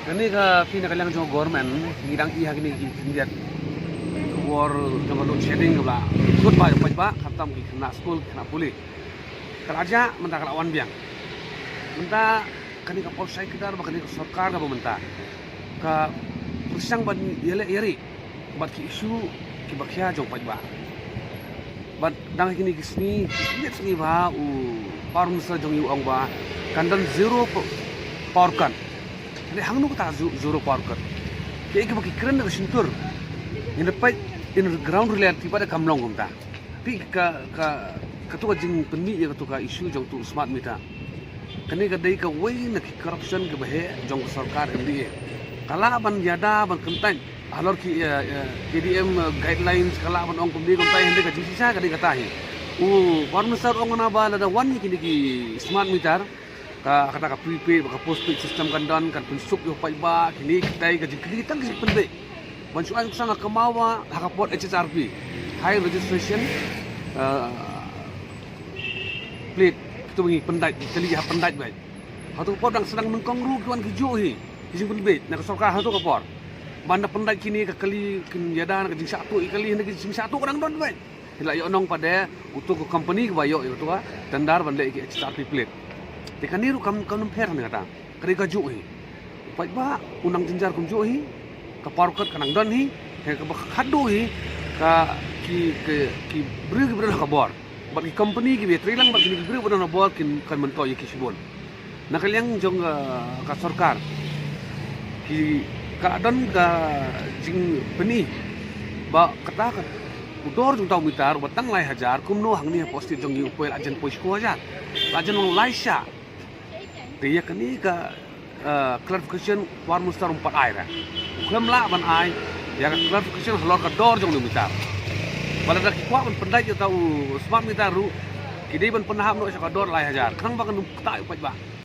Kani ka pinakalang jong government ngidang iha kini kindiat war jong load shedding bla good ba yung ba khatam ki kena school kena puli karaja menta kalawan biang menta kani ka polsai kidar ba kani ka sarkar ka menta ka pusang ban yele yeri bat ki isu ki bakhya jong ba bat dang kini kisni net ni ba u parum sa jong yu ang ba kandan zero power kan ini hangnu kata zero power cut. Kayak bagi keren nak sintur. Ini dapat in ground reality pada kamlong kumta. Tapi ketua jeng penmi ya ketua isu jong tu smart meter. Kini kadai ka way nak corruption ke bahe jong sarkar MDA. Kala ban yada ban kentan alor ki KDM guidelines kala ban ong kumdi kumtai hindi ka jisisa kadai katahi. Warnusar ong na ba lada wan kini ki smart meter. Kata ka prepaid ka postpaid system kandan kan pensuk yo paiba kini kitai ka jikitang kasi pende bansuan sa nga kamawa hakapot HSRP high registration plate tu ngi pendai teli ha pendai bai hatu pot dang sedang mengkongru kuan kijo hi kising pende nak sarkar hatu ka por banda pendai kini ka kali kin yadan ka jing satu ikali hendak jing satu kadang don bai hila yo nong pada utuk company ka bayo yo tu ka tendar banda ki HSRP plate Tekan niru kam per ni kata kari kaju hi pai ba unang jinjar kum ju hi ka parkat kanang don hi ka khadu hi ka ki brig ka bor bat ki company ki betri lang bat ki brig na bor kin kan mento ye ki sibon nakalyang jong ka sarkar ki ka don ka jing beni ba kata ka udor jung tau mitar batang lai hajar kumno hangni posti jong yu poil ajen pois ko hajar ajen long laisha dia kini ka clarification war mustar 4 air klem la ban ai ya clarification halor ka dor jong mitar bala dak kwa ban pendai jo tau smart mitar ru kidi ban penaham no sa ka dor lai hajar kang ba kan ta pa ba